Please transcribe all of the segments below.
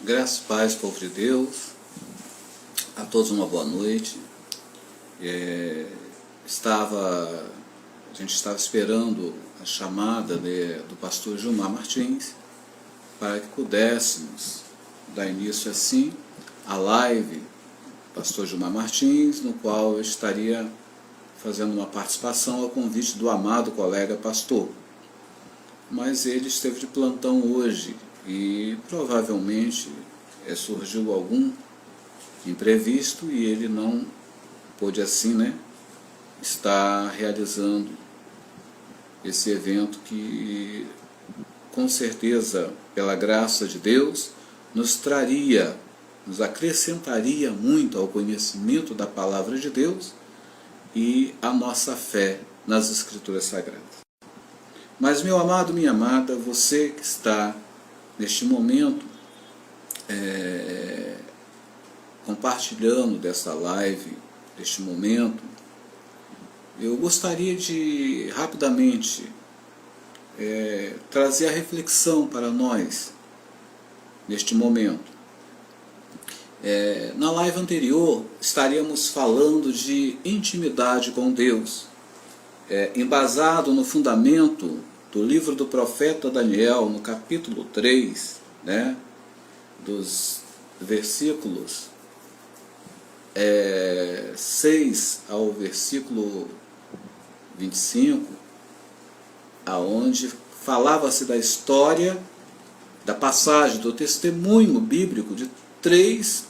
Graças e paz, povo de Deus, a todos uma boa noite. A gente estava esperando a chamada do pastor Gilmar Martins para que pudéssemos dar início assim à live do pastor Gilmar Martins, no qual eu estaria fazendo uma participação ao convite do amado colega pastor. Mas ele esteve de plantão hoje e provavelmente surgiu algum imprevisto e ele não pôde assim, estar realizando esse evento que com certeza, pela graça de Deus, nos acrescentaria muito ao conhecimento da palavra de Deus e a nossa fé nas Escrituras Sagradas. Mas, meu amado, minha amada, você que está neste momento compartilhando dessa live, deste momento, eu gostaria de rapidamente trazer a reflexão para nós neste momento. Na live anterior estaríamos falando de intimidade com Deus, embasado no fundamento do livro do profeta Daniel, no capítulo 3, dos versículos 6 ao versículo 25, aonde falava-se da história, da passagem, do testemunho bíblico de 3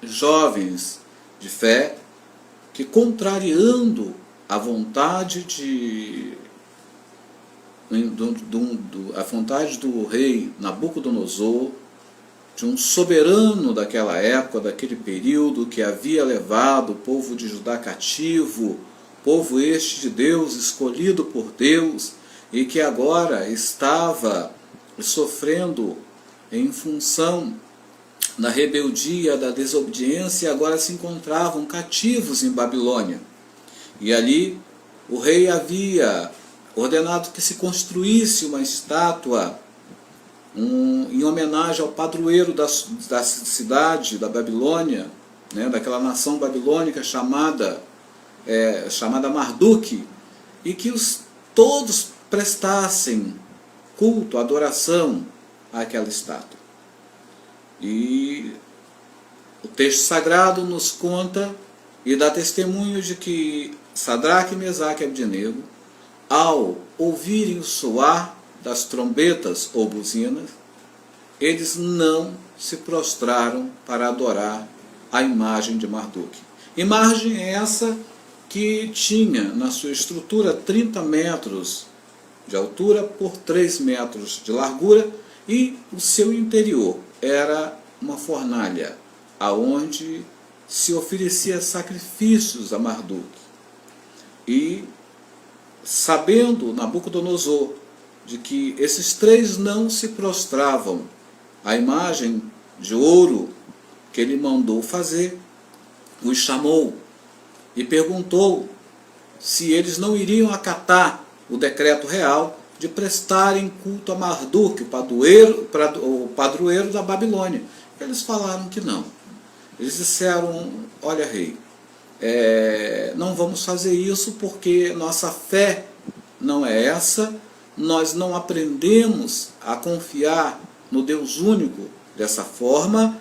jovens de fé que, contrariando a vontade do rei Nabucodonosor, de um soberano daquela época, daquele período, que havia levado o povo de Judá cativo, povo este de Deus, escolhido por Deus, e que agora estava sofrendo em função da rebeldia, da desobediência, e agora se encontravam cativos em Babilônia. E ali o rei havia ordenado que se construísse uma estátua em homenagem ao padroeiro da cidade da Babilônia, daquela nação babilônica chamada Marduk, e que todos prestassem culto, adoração àquela estátua. E o texto sagrado nos conta e dá testemunho de que Sadraque, Mesaque e Abdenego, ao ouvirem o soar das trombetas ou buzinas, eles não se prostraram para adorar a imagem de Marduk. Imagem essa que tinha na sua estrutura 30 metros de altura por 3 metros de largura, e o seu interior era uma fornalha aonde se oferecia sacrifícios a Marduk. E sabendo Nabucodonosor de que esses 3 não se prostravam à imagem de ouro que ele mandou fazer, os chamou e perguntou se eles não iriam acatar o decreto real de prestarem culto a Marduk, o padroeiro da Babilônia. Eles falaram que não. Eles disseram: olha, rei, não vamos fazer isso porque nossa fé não é essa, nós não aprendemos a confiar no Deus único dessa forma,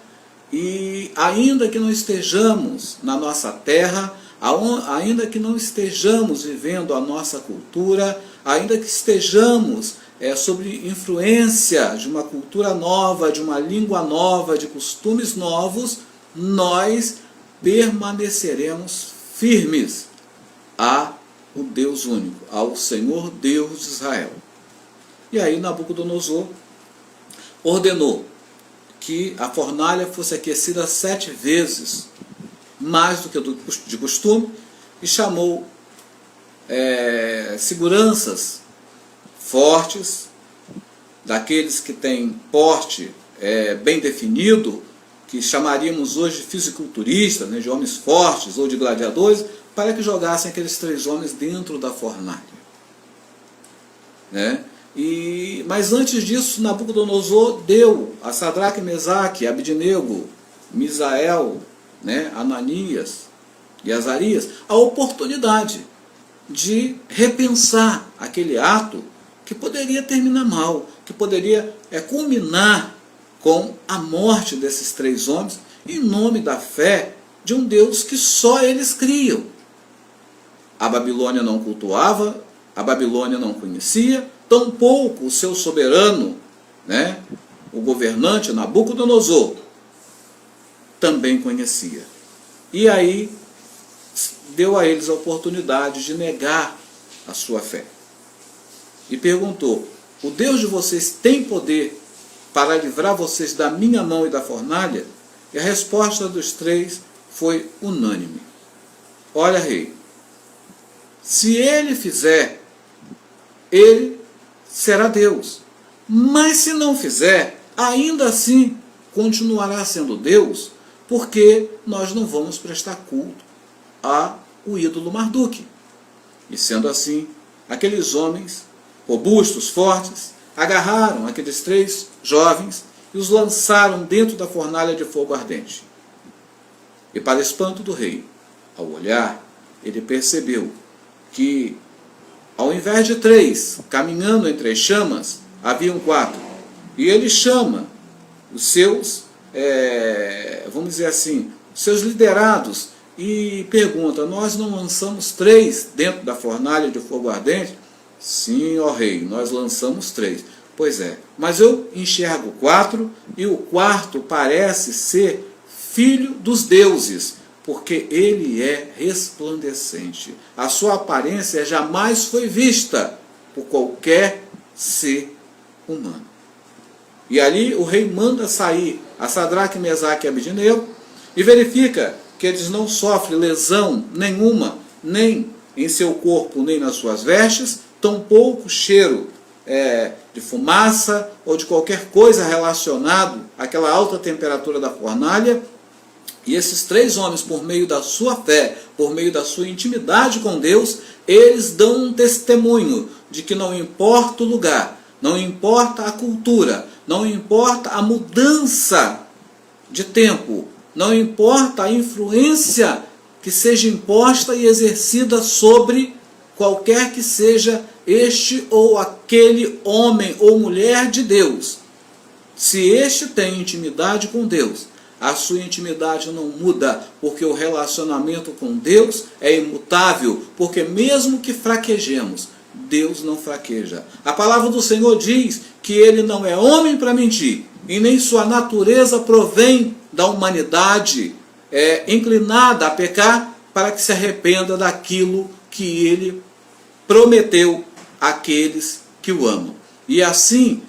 e ainda que não estejamos na nossa terra, ainda que não estejamos vivendo a nossa cultura, ainda que estejamos sob influência de uma cultura nova, de uma língua nova, de costumes novos, nós permaneceremos firmes ao Deus único, ao Senhor Deus de Israel. E aí Nabucodonosor ordenou que a fornalha fosse aquecida 7 vezes mais do que de costume, e chamou seguranças fortes, daqueles que têm porte bem definido, que chamaríamos hoje de fisiculturistas, de homens fortes ou de gladiadores, para que jogassem aqueles 3 homens dentro da fornalha. Mas antes disso, Nabucodonosor deu a Sadraque, Mesaque, Abidnego, Misael, né, Ananias e Azarias a oportunidade de repensar aquele ato que poderia terminar mal, que poderia culminar com a morte desses 3 homens em nome da fé de um Deus que só eles criam. A Babilônia não cultuava, a Babilônia não conhecia, tampouco o seu soberano, né, o governante Nabucodonosor, também conhecia. E aí deu a eles a oportunidade de negar a sua fé. E perguntou: o Deus de vocês tem poder para livrar vocês da minha mão e da fornalha? E a resposta dos 3 foi unânime: olha, rei, se ele fizer, ele será Deus. Mas se não fizer, ainda assim continuará sendo Deus, porque nós não vamos prestar culto ao ídolo Marduk. E sendo assim, aqueles homens robustos, fortes, agarraram aqueles 3 jovens e os lançaram dentro da fornalha de fogo ardente. E para espanto do rei, ao olhar, ele percebeu que, ao invés de 3 caminhando entre as chamas, haviam 4. E ele chama os seus, vamos dizer assim, os seus liderados e pergunta: nós não lançamos 3 dentro da fornalha de fogo ardente? Sim, ó rei, nós lançamos 3. Pois é, mas eu enxergo 4 e o 4º parece ser filho dos deuses, porque ele é resplandecente. A sua aparência jamais foi vista por qualquer ser humano. E ali o rei manda sair a Sadraque, Mesaque e Abidnego e verifica que eles não sofrem lesão nenhuma, nem em seu corpo, nem nas suas vestes, tampouco cheiro de fumaça ou de qualquer coisa relacionado àquela alta temperatura da fornalha. E esses 3 homens, por meio da sua fé, por meio da sua intimidade com Deus, eles dão um testemunho de que não importa o lugar, não importa a cultura, não importa a mudança de tempo, não importa a influência que seja imposta e exercida sobre qualquer que seja este ou aquele homem ou mulher de Deus. Se este tem intimidade com Deus, a sua intimidade não muda, porque o relacionamento com Deus é imutável, porque mesmo que fraquejemos, Deus não fraqueja. A palavra do Senhor diz que ele não é homem para mentir, e nem sua natureza provém da humanidade inclinada a pecar, para que se arrependa daquilo que ele prometeu àqueles que o amam. E assim,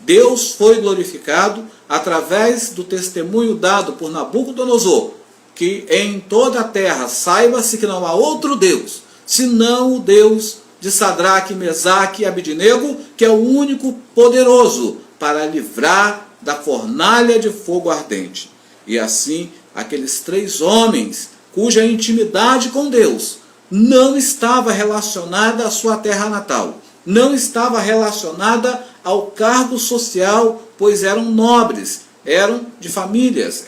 Deus foi glorificado através do testemunho dado por Nabucodonosor, que em toda a terra saiba-se que não há outro Deus, senão o Deus de Sadraque, Mesaque e Abidnego, que é o único poderoso para livrar da fornalha de fogo ardente. E assim, aqueles 3 homens, cuja intimidade com Deus não estava relacionada à sua terra natal, não estava relacionada ao cargo social, pois eram nobres, eram de famílias,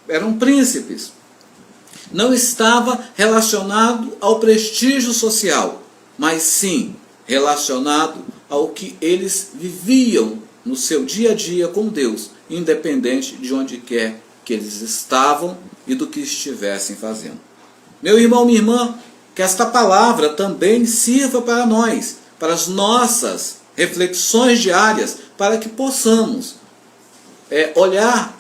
eram príncipes. Não estava relacionado ao prestígio social, mas sim relacionado ao que eles viviam no seu dia a dia com Deus, independente de onde quer que eles estavam e do que estivessem fazendo. Meu irmão, minha irmã, que esta palavra também sirva para nós, para as nossas reflexões diárias, para que possamos olhar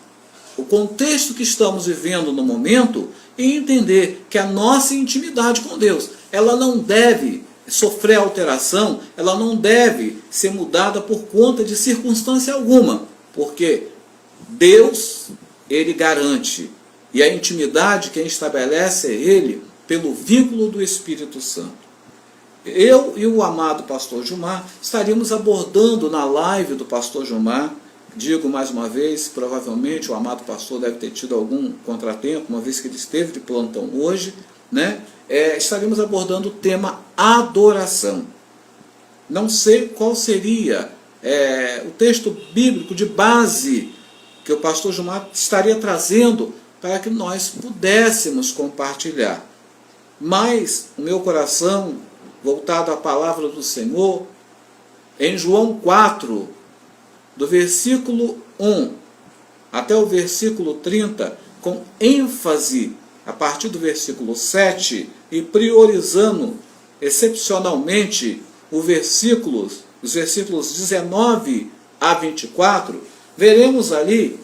o contexto que estamos vivendo no momento e entender que a nossa intimidade com Deus, ela não deve sofrer alteração, ela não deve ser mudada por conta de circunstância alguma, porque Deus, ele garante, e a intimidade quem estabelece é ele pelo vínculo do Espírito Santo. Eu e o amado pastor Gilmar estaríamos abordando na live do pastor Gilmar, digo mais uma vez, provavelmente o amado pastor deve ter tido algum contratempo, uma vez que ele esteve de plantão hoje, né? Estaríamos abordando o tema adoração. Não sei qual seria o texto bíblico de base que o pastor Gilmar estaria trazendo para que nós pudéssemos compartilhar. Mas o meu coração, voltado à palavra do Senhor, em João 4, do versículo 1 até o versículo 30, com ênfase a partir do versículo 7 e priorizando excepcionalmente os versículos 19 a 24, veremos ali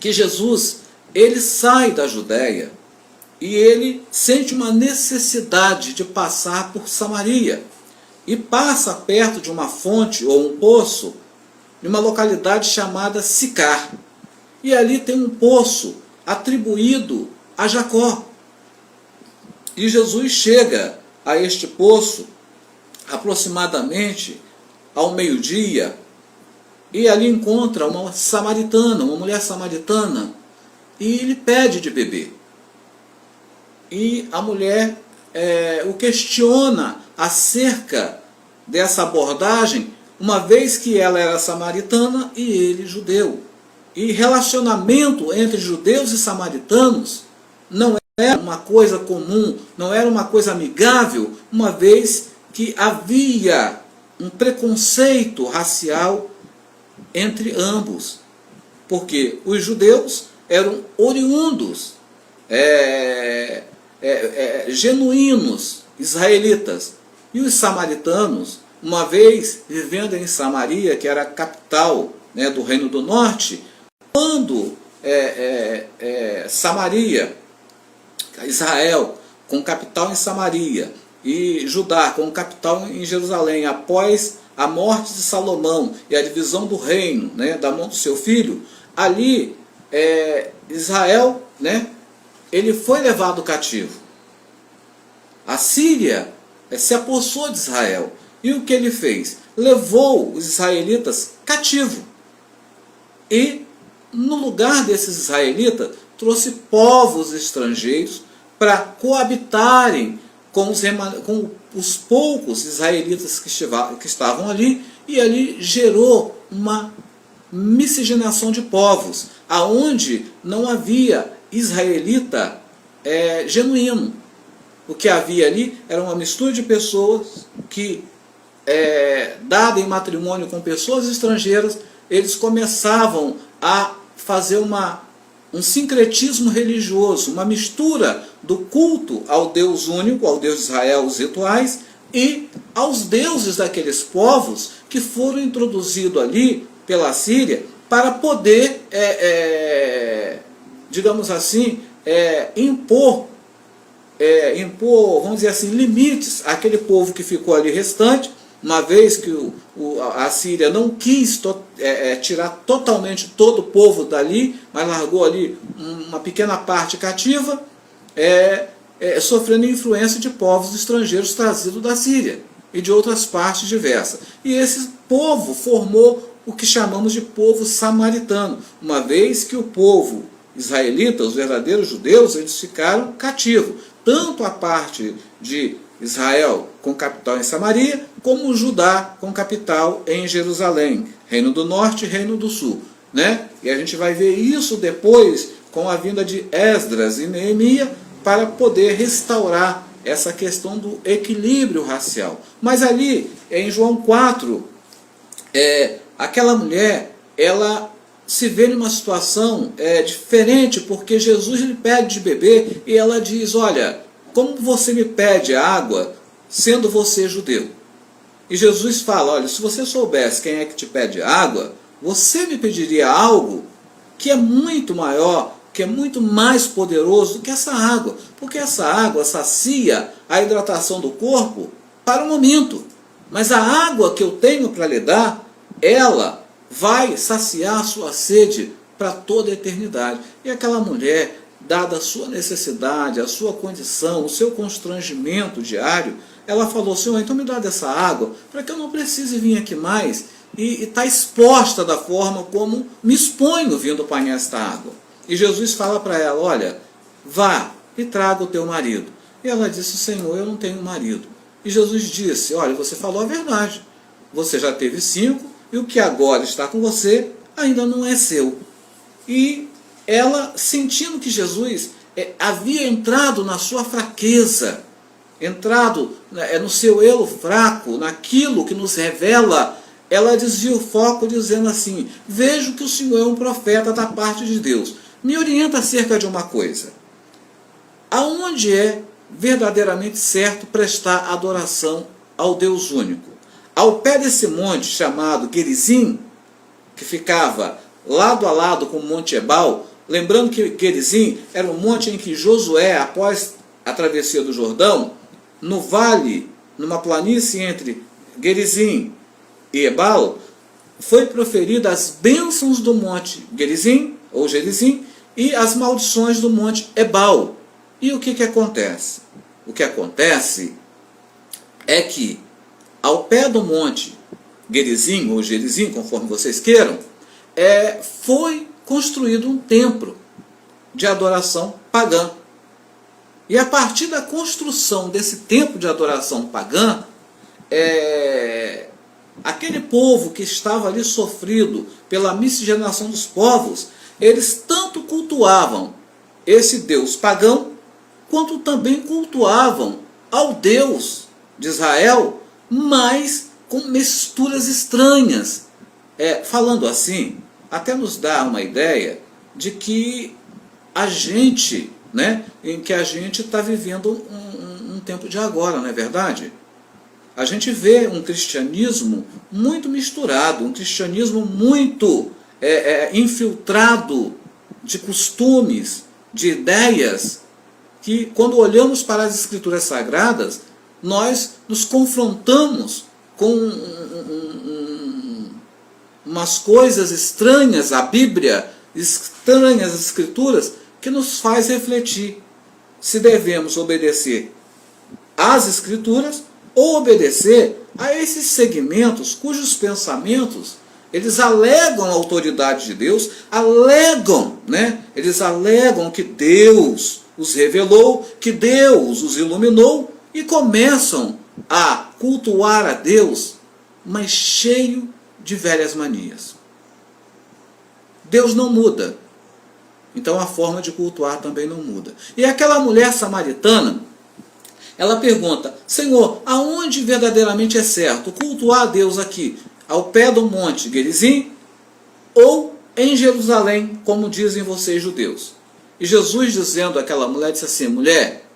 que Jesus, ele sai da Judéia e ele sente uma necessidade de passar por Samaria e passa perto de uma fonte ou um poço em uma localidade chamada Sicar. E ali tem um poço atribuído a Jacó. E Jesus chega a este poço aproximadamente ao meio-dia e ali encontra uma samaritana, uma mulher samaritana, e ele pede de beber. E a mulher o questiona acerca dessa abordagem, uma vez que ela era samaritana e ele judeu. E relacionamento entre judeus e samaritanos não era uma coisa comum, não era uma coisa amigável, uma vez que havia um preconceito racial entre ambos. Porque os judeus eram oriundos, genuínos, israelitas. E os samaritanos, uma vez vivendo em Samaria, que era a capital do Reino do Norte, quando Samaria, Israel, com capital em Samaria, e Judá, com capital em Jerusalém, após a morte de Salomão e a divisão do reino, da mão do seu filho, ali Israel, ele foi levado cativo. A Síria se apossou de Israel. E o que ele fez? Levou os israelitas cativo. E no lugar desses israelitas, trouxe povos estrangeiros para coabitarem com os poucos israelitas que estavam ali, e ali gerou uma miscigenação de povos, aonde não havia israelita genuíno. O que havia ali era uma mistura de pessoas que, dada em matrimônio com pessoas estrangeiras, eles começavam a fazer um sincretismo religioso, uma mistura do culto ao Deus único, ao Deus de Israel, os rituais, e aos deuses daqueles povos que foram introduzidos ali pela Síria para poder, digamos assim, impor, vamos dizer assim, limites àquele povo que ficou ali restante, uma vez que a Síria não quis tirar totalmente todo o povo dali, mas largou ali uma pequena parte cativa, sofrendo influência de povos estrangeiros trazidos da Síria e de outras partes diversas. E esse povo formou o que chamamos de povo samaritano, uma vez que o povo israelita, os verdadeiros judeus, eles ficaram cativos, tanto a parte de Israel com capital em Samaria, como Judá com capital em Jerusalém, Reino do Norte e Reino do Sul. E a gente vai ver isso depois com a vinda de Esdras e Neemias para poder restaurar essa questão do equilíbrio racial. Mas ali, em João 4, aquela mulher, ela se vê numa situação diferente, porque Jesus lhe pede de beber e ela diz: olha, como você me pede água, sendo você judeu? E Jesus fala: olha, se você soubesse quem é que te pede água, você me pediria algo que é muito maior, que é muito mais poderoso do que essa água, porque essa água sacia a hidratação do corpo para o momento, mas a água que eu tenho para lhe dar, ela vai saciar a sua sede para toda a eternidade. E aquela mulher, dada a sua necessidade, a sua condição, o seu constrangimento diário, ela falou: Senhor, então me dá dessa água, para que eu não precise vir aqui mais e estar exposta da forma como me exponho vindo apanhar esta água. E Jesus fala para ela: olha, vá e traga o teu marido. E ela disse: Senhor, eu não tenho marido. E Jesus disse, olha, você falou a verdade. Você já teve 5 e o que agora está com você ainda não é seu. E ela, sentindo que Jesus havia entrado na sua fraqueza, entrado no seu elo fraco, naquilo que nos revela, ela desvia o foco dizendo assim, vejo que o Senhor é um profeta da parte de Deus. Me orienta acerca de uma coisa. Aonde é verdadeiramente certo prestar adoração ao Deus único? Ao pé desse monte chamado Gerizim, que ficava lado a lado com o Monte Ebal, lembrando que Gerizim era um monte em que Josué, após a travessia do Jordão, no vale, numa planície entre Gerizim e Ebal, foi proferida as bênçãos do monte Gerizim, ou Gerizim, e as maldições do monte Ebal. E o que acontece? O que acontece é que, ao pé do monte Gerizim, ou Gerizim, conforme vocês queiram, foi construído um templo de adoração pagã. E a partir da construção desse templo de adoração pagã, aquele povo que estava ali sofrido pela miscigenação dos povos, eles tanto cultuavam esse Deus pagão, quanto também cultuavam ao Deus de Israel, mas com misturas estranhas. Falando assim, até nos dá uma ideia de que a gente, em que a gente está vivendo um tempo de agora, não é verdade? A gente vê um cristianismo muito misturado, um cristianismo muito infiltrado de costumes, de ideias, que quando olhamos para as Escrituras Sagradas, nós nos confrontamos com umas coisas estranhas, a Bíblia, estranhas as Escrituras, que nos faz refletir se devemos obedecer às Escrituras ou obedecer a esses segmentos cujos pensamentos eles alegam a autoridade de Deus, eles alegam que Deus os revelou, que Deus os iluminou e começam a cultuar a Deus, mas cheio de velhas manias. Deus não muda, então a forma de cultuar também não muda. E aquela mulher samaritana, ela pergunta, Senhor, aonde verdadeiramente é certo cultuar a Deus aqui? Ao pé do monte Gerizim ou em Jerusalém, como dizem vocês judeus? E Jesus dizendo àquela mulher, disse assim, mulher,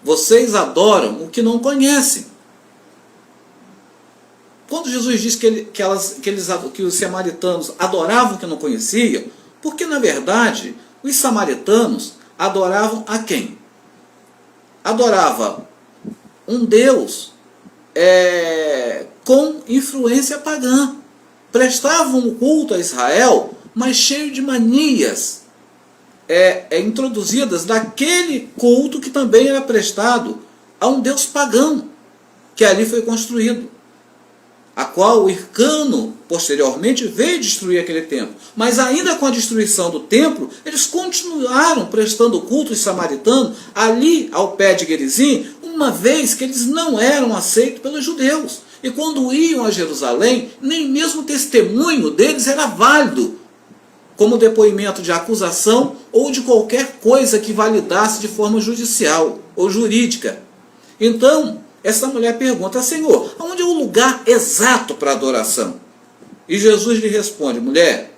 vocês adoram o que não conhecem. Quando Jesus diz que os samaritanos adoravam o que não conheciam, porque na verdade os samaritanos adoravam a quem? Adorava um Deus com influência pagã. Prestavam o culto a Israel, mas cheio de manias introduzidas daquele culto que também era prestado a um Deus pagão, que ali foi construído, a qual o Hircano posteriormente veio destruir aquele templo. Mas ainda com a destruição do templo, eles continuaram prestando culto aos samaritanos ali ao pé de Gerizim, uma vez que eles não eram aceitos pelos judeus. E quando iam a Jerusalém, nem mesmo o testemunho deles era válido, como depoimento de acusação ou de qualquer coisa que validasse de forma judicial ou jurídica. Então, essa mulher pergunta, Senhor, onde é o lugar exato para adoração? E Jesus lhe responde, mulher,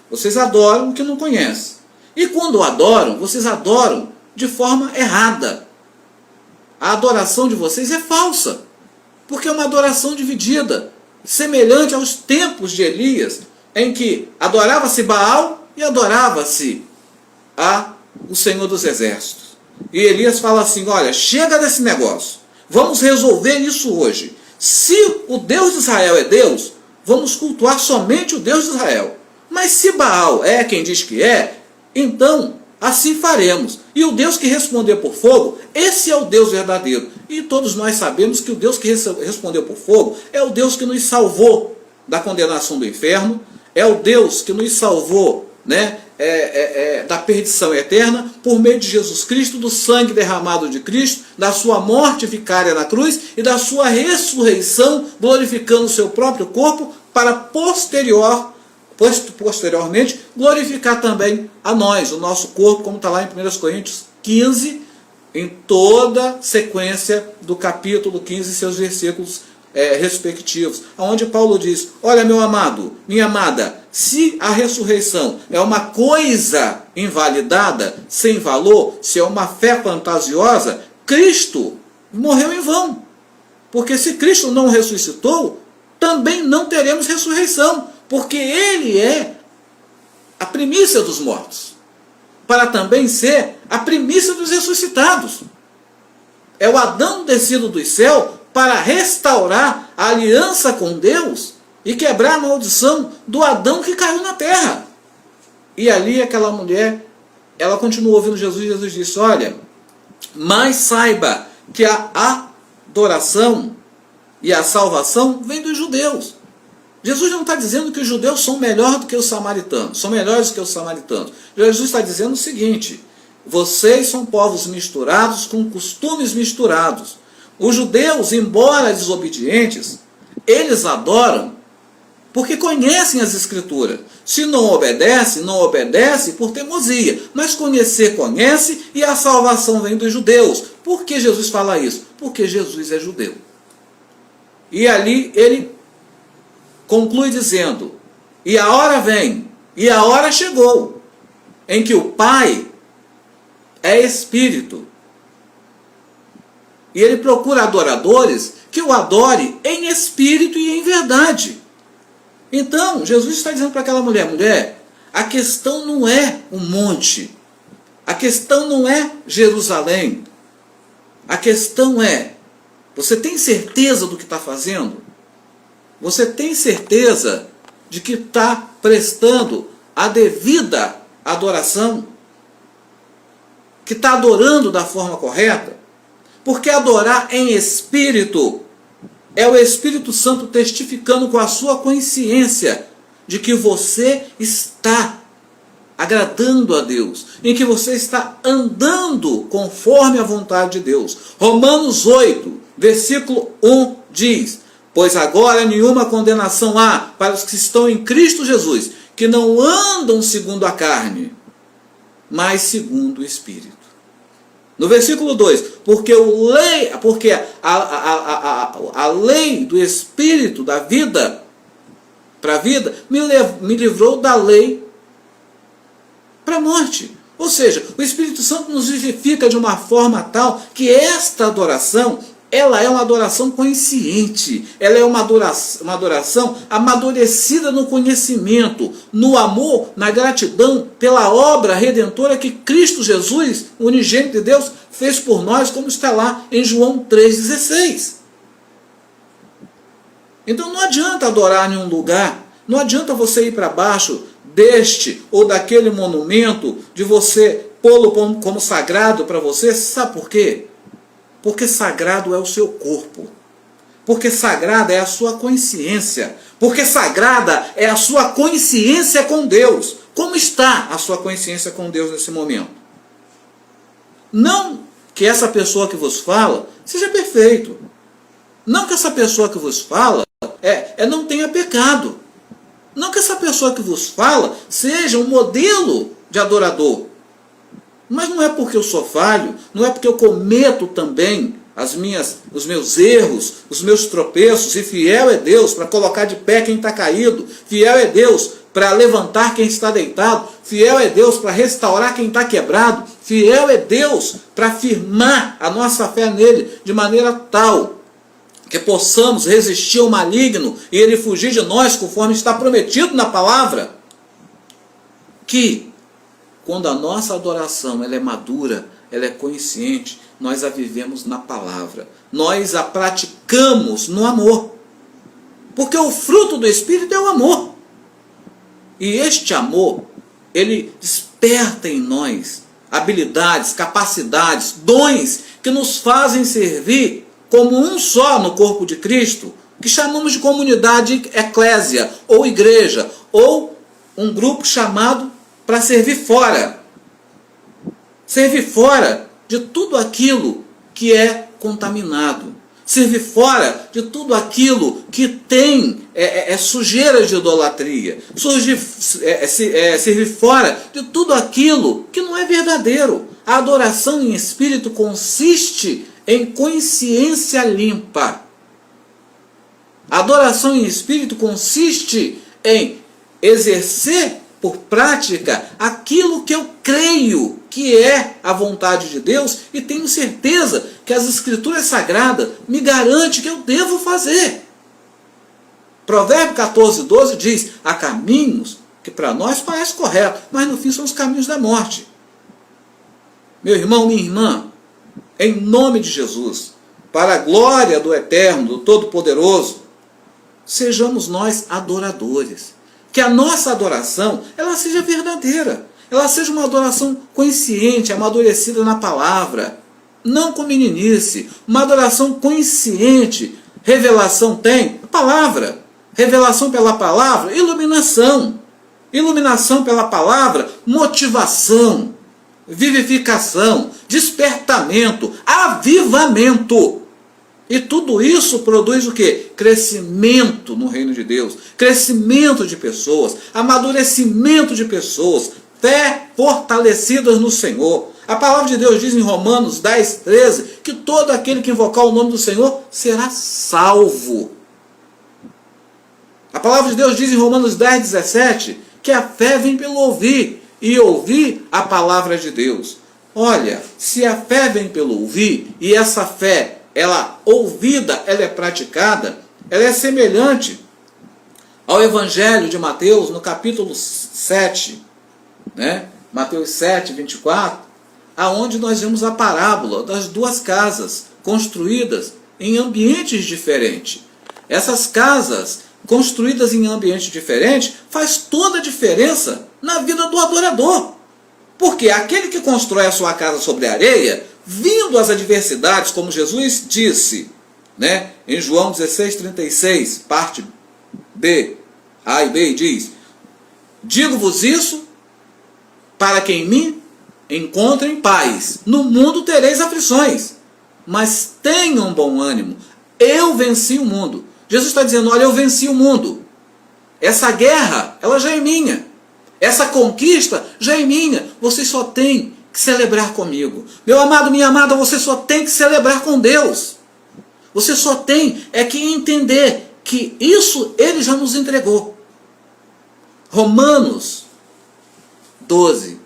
vocês adoram o que não conhecem. E quando adoram, vocês adoram de forma errada. A adoração de vocês é falsa, porque é uma adoração dividida, semelhante aos tempos de Elias, em que adorava-se Baal e adorava-se o Senhor dos Exércitos. E Elias fala assim, olha, chega desse negócio, vamos resolver isso hoje. Se o Deus de Israel é Deus, vamos cultuar somente o Deus de Israel. Mas se Baal é quem diz que é, então assim faremos. E o Deus que responder por fogo, esse é o Deus verdadeiro. E todos nós sabemos que o Deus que respondeu por fogo é o Deus que nos salvou da condenação do inferno, é o Deus que nos salvou da perdição eterna por meio de Jesus Cristo, do sangue derramado de Cristo, da sua morte vicária na cruz e da sua ressurreição, glorificando o seu próprio corpo para posteriormente glorificar também a nós, o nosso corpo, como está lá em 1 Coríntios 15, em toda a sequência do capítulo 15 e seus versículos respectivos, onde Paulo diz: olha, meu amado, minha amada, se a ressurreição é uma coisa invalidada, sem valor, se é uma fé fantasiosa, Cristo morreu em vão. Porque se Cristo não ressuscitou, também não teremos ressurreição, porque Ele é a primícia dos mortos, para também ser a primícia dos ressuscitados. É o Adão descido do céu para restaurar a aliança com Deus e quebrar a maldição do Adão que caiu na terra. E ali aquela mulher, ela continuou ouvindo Jesus, e Jesus disse: olha, mas saiba que a adoração e a salvação vem dos judeus. Jesus não está dizendo que os judeus são melhores do que os samaritanos, são melhores do que os samaritanos. Jesus está dizendo o seguinte: vocês são povos misturados com costumes misturados. Os judeus, embora desobedientes, eles adoram porque conhecem as Escrituras. Se não obedece, não obedece por teimosia. Mas conhecer, conhece, e a salvação vem dos judeus. Por que Jesus fala isso? Porque Jesus é judeu. E ali ele conclui dizendo: e a hora vem, e a hora chegou, em que o Pai é Espírito. E ele procura adoradores que o adore em espírito e em verdade. Então, Jesus está dizendo para aquela mulher: mulher, a questão não é um monte, a questão não é Jerusalém, a questão é: você tem certeza do que está fazendo? Você tem certeza de que está prestando a devida adoração? Que está adorando da forma correta? Porque adorar em espírito é o Espírito Santo testificando com a sua consciência de que você está agradando a Deus, em que você está andando conforme a vontade de Deus. Romanos 8, versículo 1 diz: pois agora nenhuma condenação há para os que estão em Cristo Jesus, que não andam segundo a carne, mas segundo o Espírito. No versículo 2, porque a lei do Espírito da vida para a vida me livrou da lei para a morte. Ou seja, o Espírito Santo nos vivifica de uma forma tal que esta adoração, ela é uma adoração consciente, ela é uma adoração amadurecida no conhecimento, no amor, na gratidão pela obra redentora que Cristo Jesus, o unigênito de Deus, fez por nós, como está lá em João 3,16. Então não adianta adorar em um lugar, não adianta você ir para baixo deste ou daquele monumento, de você pô-lo como sagrado para você. Sabe por quê? Porque sagrado é o seu corpo. Porque sagrada é a sua consciência. Porque sagrada é a sua consciência com Deus. Como está a sua consciência com Deus nesse momento? Não que essa pessoa que vos fala seja perfeito. Não que essa pessoa que vos fala não tenha pecado. Não que essa pessoa que vos fala seja um modelo de adorador. Mas não é porque eu sou falho, não é porque eu cometo também os meus erros, os meus tropeços, e fiel é Deus para colocar de pé quem está caído, fiel é Deus para levantar quem está deitado, fiel é Deus para restaurar quem está quebrado, fiel é Deus para firmar a nossa fé nele, de maneira tal que possamos resistir ao maligno e ele fugir de nós, conforme está prometido na palavra. Que quando a nossa adoração ela é madura, ela é consciente, nós a vivemos na palavra. Nós a praticamos no amor. Porque o fruto do Espírito é o amor. E este amor, ele desperta em nós habilidades, capacidades, dons que nos fazem servir como um só no corpo de Cristo, que chamamos de comunidade eclésia, ou igreja, ou um grupo chamado para servir fora. Servir fora de tudo aquilo que é contaminado. Servir fora de tudo aquilo que tem sujeira de idolatria. Servir fora de tudo aquilo que não é verdadeiro. A adoração em espírito consiste em consciência limpa. A adoração em espírito consiste em exercer por prática aquilo que eu creio que é a vontade de Deus e tenho certeza que as Escrituras Sagradas me garantem que eu devo fazer. Provérbio 14:12 diz: há caminhos que para nós parecem corretos, mas no fim são os caminhos da morte. Meu irmão, minha irmã, em nome de Jesus, para a glória do Eterno, do Todo-Poderoso, sejamos nós adoradores. Que a nossa adoração, ela seja verdadeira. Ela seja uma adoração consciente, amadurecida na palavra. Não com meninice. Uma adoração consciente. Revelação tem? Palavra. Revelação pela palavra? Iluminação. Iluminação pela palavra? Motivação. Vivificação. Despertamento. Avivamento. E tudo isso produz o quê? Crescimento no reino de Deus, crescimento de pessoas, amadurecimento de pessoas, fé fortalecidas no Senhor. A palavra de Deus diz em Romanos 10:13 que todo aquele que invocar o nome do Senhor será salvo. A palavra de Deus diz em Romanos 10:17 que a fé vem pelo ouvir, e ouvir a palavra de Deus. Olha, se a fé vem pelo ouvir, e essa fé ela ouvida, ela é praticada, ela é semelhante ao Evangelho de Mateus, no capítulo 7, né? Mateus 7:24, aonde nós vemos a parábola das duas casas construídas em ambientes diferentes. Essas casas construídas em ambientes diferentes faz toda a diferença na vida do adorador. Porque aquele que constrói a sua casa sobre areia, vindo as adversidades, como Jesus disse, né, em João 16:36, parte B, A e B, diz: digo-vos isso para que em mim encontrem paz. No mundo tereis aflições, mas tenham bom ânimo. Eu venci o mundo. Jesus está dizendo: olha, eu venci o mundo. Essa guerra, ela já é minha. Essa conquista já é minha. Você só tem que celebrar comigo. Meu amado, minha amada, você só tem que celebrar com Deus. Você só tem que entender que isso Ele já nos entregou. Romanos 12.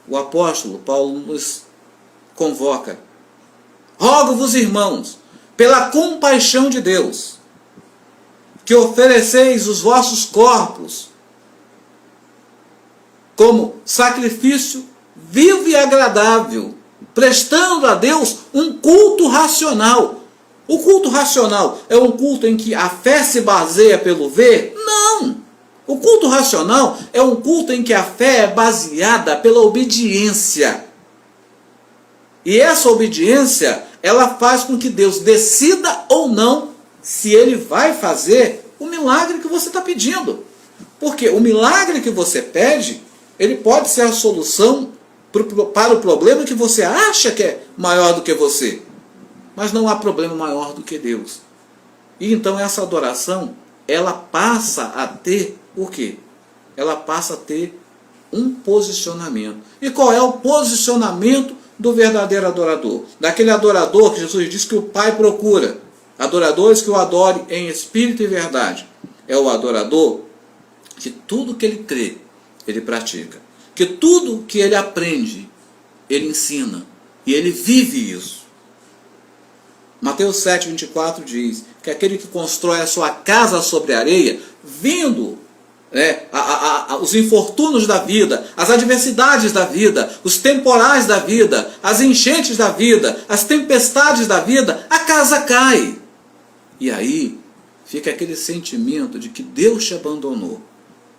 O apóstolo Paulo nos convoca: rogo-vos, irmãos, pela compaixão de Deus, que ofereceis os vossos corpos como sacrifício vivo e agradável, prestando a Deus um culto racional. O culto racional é um culto em que a fé se baseia pelo ver? Não! O culto racional é um culto em que a fé é baseada pela obediência. E essa obediência, ela faz com que Deus decida ou não se Ele vai fazer o milagre que você está pedindo. Porque o milagre que você pede, ele pode ser a solução para o problema que você acha que é maior do que você. Mas não há problema maior do que Deus. E então essa adoração, ela passa a ter o quê? Ela passa a ter um posicionamento. E qual é o posicionamento do verdadeiro adorador? Daquele adorador que Jesus diz que o Pai procura. Adoradores que o adorem em espírito e verdade. É o adorador que tudo que ele crê, ele pratica. Que tudo que ele aprende, ele ensina. E ele vive isso. Mateus 7:24 diz que aquele que constrói a sua casa sobre areia, vindo os infortúnios da vida, as adversidades da vida, os temporais da vida, as enchentes da vida, as tempestades da vida, a casa cai. E aí fica aquele sentimento de que Deus te abandonou.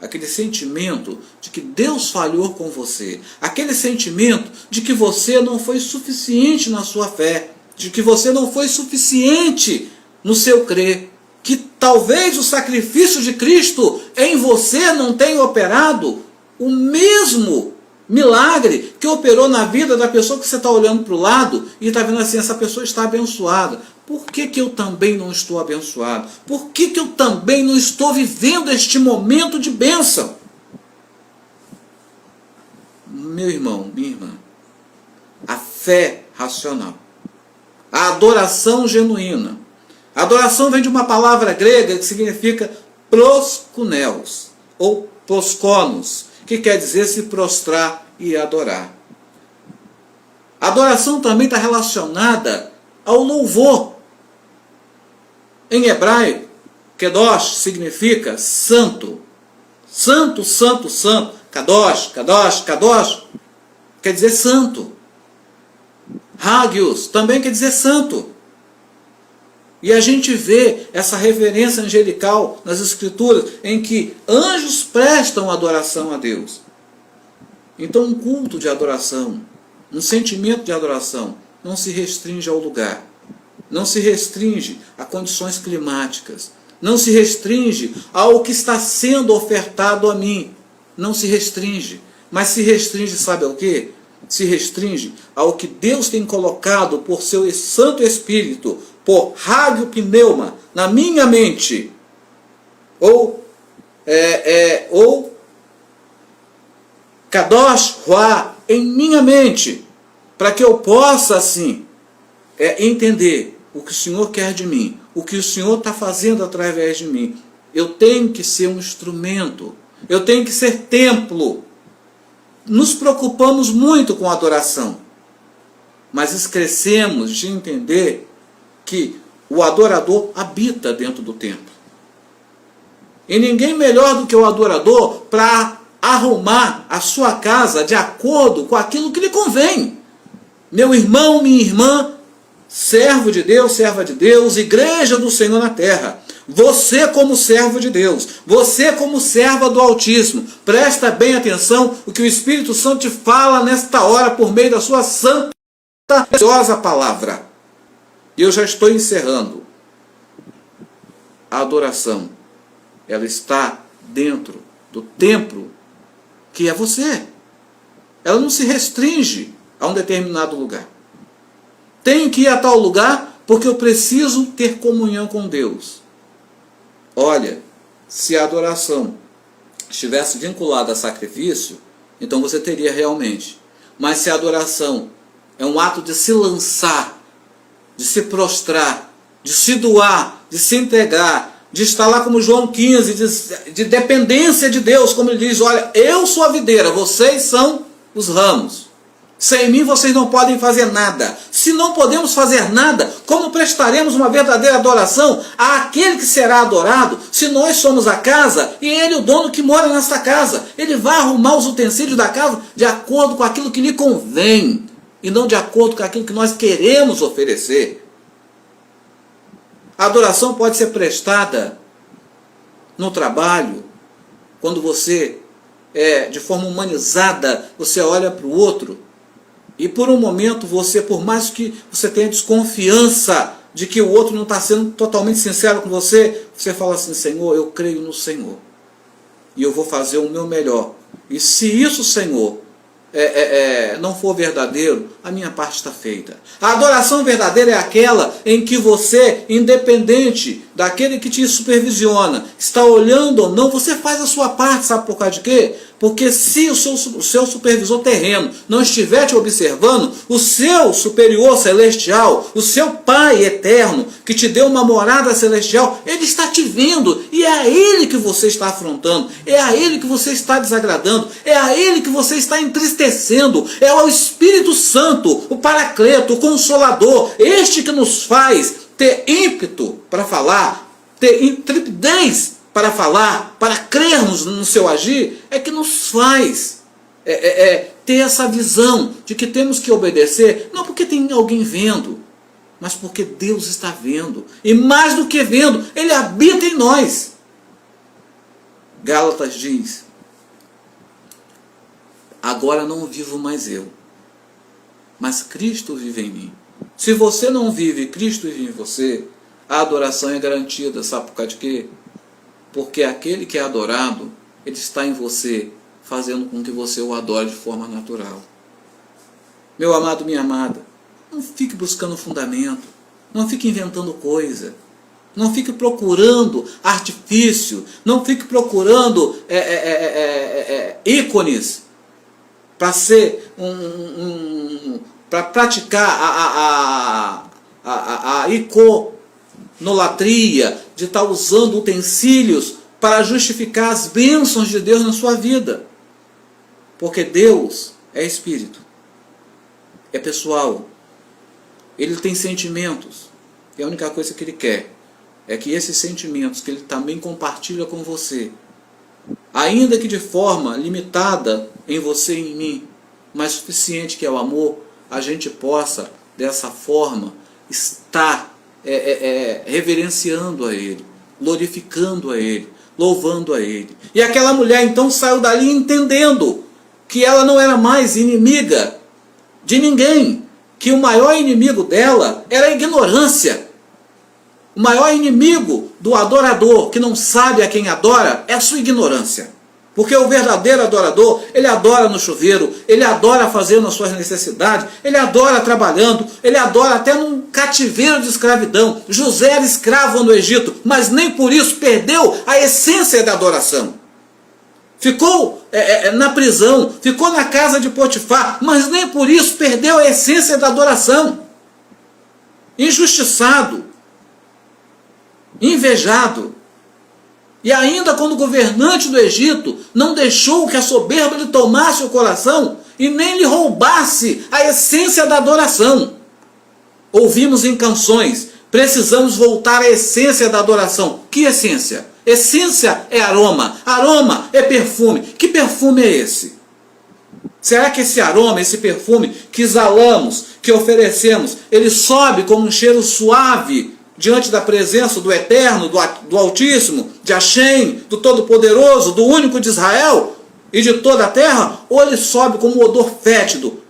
Aquele sentimento de que Deus falhou com você. Aquele sentimento de que você não foi suficiente na sua fé. De que você não foi suficiente no seu crer. Que talvez o sacrifício de Cristo em você não tenha operado o mesmo milagre que operou na vida da pessoa que você está olhando para o lado e está vendo assim, essa pessoa está abençoada. Por que eu também não estou abençoado? Por que eu também não estou vivendo este momento de bênção? Meu irmão, minha irmã, a fé racional, a adoração genuína. A adoração vem de uma palavra grega que significa proskuneos, ou proskonos, que quer dizer se prostrar e adorar. A adoração também está relacionada ao louvor. Em hebraico, kedosh significa santo. Santo, santo, santo. Kadosh, kadosh, kadosh, quer dizer santo. Hagios também quer dizer santo. E a gente vê essa reverência angelical nas Escrituras, em que anjos prestam adoração a Deus. Então um culto de adoração, um sentimento de adoração, não se restringe ao lugar, não se restringe a condições climáticas, não se restringe ao que está sendo ofertado a mim, não se restringe, mas se restringe, sabe ao quê? Se restringe ao que Deus tem colocado por seu Santo Espírito, por Hagio Pneuma, na minha mente, ou Kadosh Ruah, em minha mente, para que eu possa, assim, entender o que o Senhor quer de mim, o que o Senhor está fazendo através de mim. Eu tenho que ser um instrumento, eu tenho que ser templo. Nos preocupamos muito com a adoração, mas esquecemos de entender que o adorador habita dentro do templo. E ninguém melhor do que o adorador para arrumar a sua casa de acordo com aquilo que lhe convém. Meu irmão, minha irmã, servo de Deus, serva de Deus, igreja do Senhor na terra, você como servo de Deus, você como serva do Altíssimo, presta bem atenção o que o Espírito Santo te fala nesta hora por meio da sua santa e preciosa palavra. E eu já estou encerrando. A adoração, ela está dentro do templo que é você. Ela não se restringe a um determinado lugar. Tenho que ir a tal lugar porque eu preciso ter comunhão com Deus. Olha, se a adoração estivesse vinculada a sacrifício, então você teria realmente. Mas se a adoração é um ato de se lançar, de se prostrar, de se doar, de se entregar, de estar lá como João 15, de dependência de Deus, como ele diz, olha, eu sou a videira, vocês são os ramos. Sem mim vocês não podem fazer nada. Se não podemos fazer nada, como prestaremos uma verdadeira adoração àquele que será adorado, se nós somos a casa e ele o dono que mora nessa casa? Ele vai arrumar os utensílios da casa de acordo com aquilo que lhe convém e não de acordo com aquilo que nós queremos oferecer. A adoração pode ser prestada no trabalho, quando você, de forma humanizada, você olha para o outro e por um momento você, por mais que você tenha desconfiança de que o outro não está sendo totalmente sincero com você, você fala assim, Senhor, eu creio no Senhor e eu vou fazer o meu melhor. E se isso, Senhor, não for verdadeiro, a minha parte está feita. A adoração verdadeira é aquela em que você, independente daquele que te supervisiona, está olhando ou não, você faz a sua parte, sabe por causa de quê? Porque se o seu supervisor terreno não estiver te observando, o seu superior celestial, o seu Pai eterno, que te deu uma morada celestial, ele está te vendo, e é a ele que você está afrontando, é a ele que você está desagradando, é a ele que você está entristecendo, é ao Espírito Santo, o Paracleto, o Consolador, este que nos faz ter ímpeto para falar, ter intrepidez para falar, para crermos no seu agir, é que nos faz ter essa visão de que temos que obedecer, não porque tem alguém vendo, mas porque Deus está vendo. E mais do que vendo, Ele habita em nós. Gálatas diz, agora não vivo mais eu, mas Cristo vive em mim. Se você não vive, Cristo vive em você, a adoração é garantida, sabe por causa de quê? Porque aquele que é adorado, ele está em você fazendo com que você o adore de forma natural. Meu amado, minha amada, não fique buscando fundamento, não fique inventando coisa, não fique procurando artifício, não fique procurando ícones para ser para praticar a iconolatria, de estar usando utensílios para justificar as bênçãos de Deus na sua vida. Porque Deus é espírito, é pessoal, Ele tem sentimentos, e a única coisa que Ele quer é que esses sentimentos que Ele também compartilha com você, ainda que de forma limitada em você e em mim, mas suficiente que é o amor, a gente possa, dessa forma, estar reverenciando a Ele, glorificando a Ele, louvando a Ele. E aquela mulher então saiu dali entendendo que ela não era mais inimiga de ninguém, que o maior inimigo dela era a ignorância. O maior inimigo do adorador que não sabe a quem adora é a sua ignorância. Porque o verdadeiro adorador, ele adora no chuveiro, ele adora fazendo as suas necessidades, ele adora trabalhando, ele adora até num cativeiro de escravidão. José era escravo no Egito, mas nem por isso perdeu a essência da adoração. Ficou na prisão, ficou na casa de Potifar, mas nem por isso perdeu a essência da adoração. Injustiçado, invejado. E ainda quando o governante do Egito não deixou que a soberba lhe tomasse o coração e nem lhe roubasse a essência da adoração. Ouvimos em canções, precisamos voltar à essência da adoração. Que essência? Essência é aroma, aroma é perfume. Que perfume é esse? Será que esse aroma, esse perfume que exalamos, que oferecemos, ele sobe como um cheiro suave diante da presença do Eterno, do Altíssimo, de Hashem, do Todo-Poderoso, do único de Israel e de toda a terra? Ou ele sobe como um odor fétido,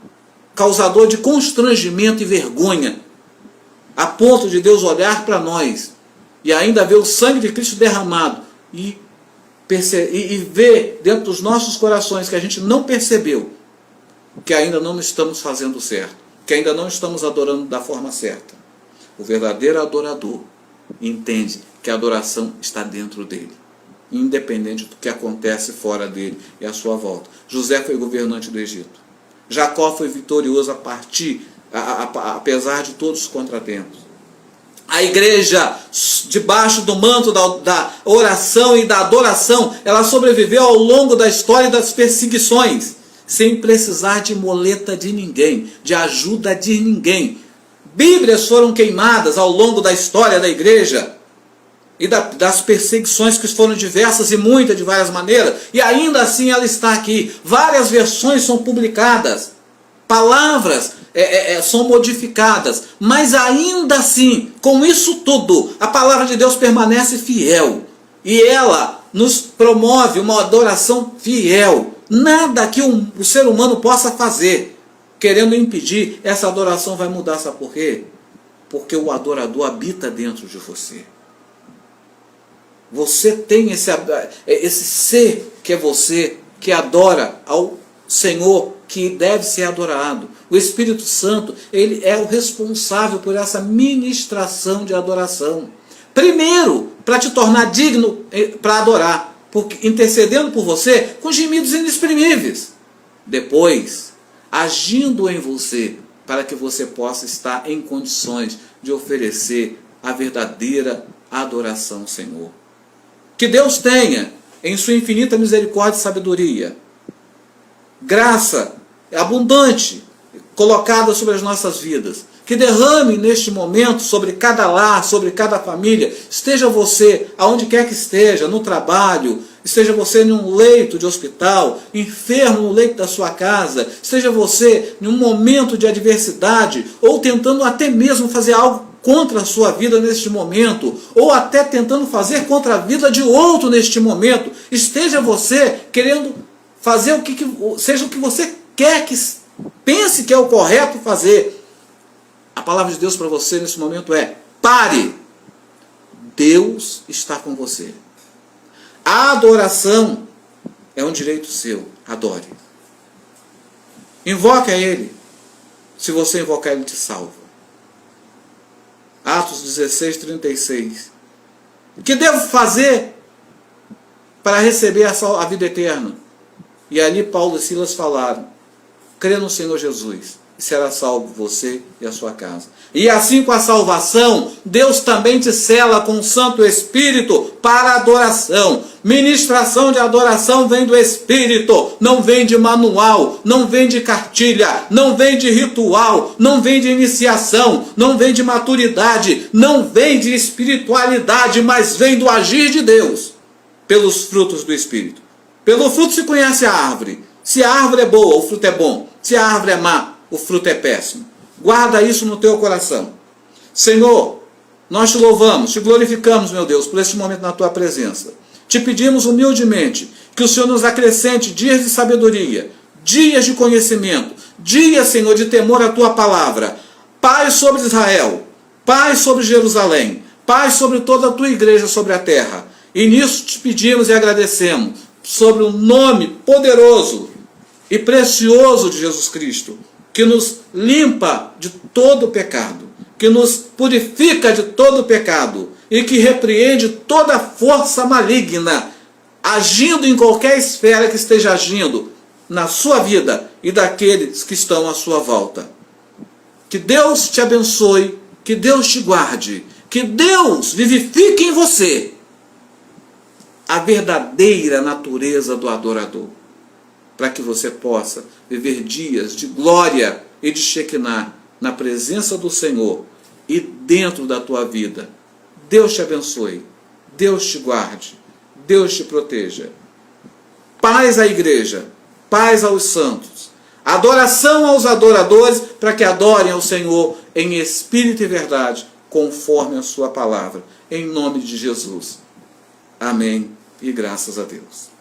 causador de constrangimento e vergonha, a ponto de Deus olhar para nós e ainda ver o sangue de Cristo derramado e ver dentro dos nossos corações que a gente não percebeu que ainda não estamos fazendo certo, que ainda não estamos adorando da forma certa? O verdadeiro adorador entende que a adoração está dentro dele, independente do que acontece fora dele e à sua volta. José foi governante do Egito. Jacó foi vitorioso apesar de todos os contratempos. A igreja, debaixo do manto da oração e da adoração, ela sobreviveu ao longo da história das perseguições, sem precisar de moleta de ninguém, de ajuda de ninguém. Bíblias foram queimadas ao longo da história da igreja e das perseguições que foram diversas e muitas de várias maneiras, e ainda assim ela está aqui. Várias versões são publicadas, palavras são modificadas, mas ainda assim, com isso tudo, a palavra de Deus permanece fiel e ela nos promove uma adoração fiel. Nada que o ser humano possa fazer querendo impedir essa adoração vai mudar. Sabe por quê? Porque o adorador habita dentro de você. Você tem esse ser que é você, que adora ao Senhor, que deve ser adorado. O Espírito Santo, ele é o responsável por essa ministração de adoração. Primeiro, para te tornar digno para adorar, intercedendo por você com gemidos inexprimíveis. Depois, agindo em você, para que você possa estar em condições de oferecer a verdadeira adoração ao Senhor. Que Deus tenha, em sua infinita misericórdia e sabedoria, graça abundante colocada sobre as nossas vidas, que derrame neste momento sobre cada lar, sobre cada família. Esteja você, aonde quer que esteja, no trabalho, esteja você em um leito de hospital, enfermo no leito da sua casa, esteja você em um momento de adversidade, ou tentando até mesmo fazer algo contra a sua vida neste momento, ou até tentando fazer contra a vida de outro neste momento. Esteja você querendo fazer seja o que você quer que pense que é o correto fazer. A palavra de Deus para você nesse momento é: pare! Deus está com você. A adoração é um direito seu. Adore. Invoque a Ele. Se você invocar, Ele te salva. Atos 16, 36. O que devo fazer para receber a vida eterna? E ali Paulo e Silas falaram: crê no Senhor Jesus, e será salvo você e a sua casa. E assim, com a salvação, Deus também te sela com o Santo Espírito para adoração. Ministração de adoração vem do Espírito, não vem de manual, não vem de cartilha, não vem de ritual, não vem de iniciação, não vem de maturidade, não vem de espiritualidade, mas vem do agir de Deus, pelos frutos do Espírito. Pelo fruto se conhece a árvore. Se a árvore é boa, o fruto é bom. Se a árvore é má, o fruto é péssimo. Guarda isso no teu coração. Senhor, nós te louvamos, te glorificamos, meu Deus, por este momento na tua presença. Te pedimos humildemente que o Senhor nos acrescente dias de sabedoria, dias de conhecimento, dias, Senhor, de temor à tua palavra. Paz sobre Israel, paz sobre Jerusalém, paz sobre toda a tua igreja sobre a terra. E nisso te pedimos e agradecemos, sobre o nome poderoso e precioso de Jesus Cristo, que nos limpa de todo pecado, que nos purifica de todo pecado e que repreende toda força maligna, agindo em qualquer esfera que esteja agindo na sua vida e daqueles que estão à sua volta. Que Deus te abençoe, que Deus te guarde, que Deus vivifique em você a verdadeira natureza do adorador, para que você possa viver dias de glória e de Shekinah na presença do Senhor e dentro da tua vida. Deus te abençoe, Deus te guarde, Deus te proteja. Paz à igreja, paz aos santos, adoração aos adoradores, para que adorem ao Senhor em espírito e verdade, conforme a sua palavra, em nome de Jesus. Amém e graças a Deus.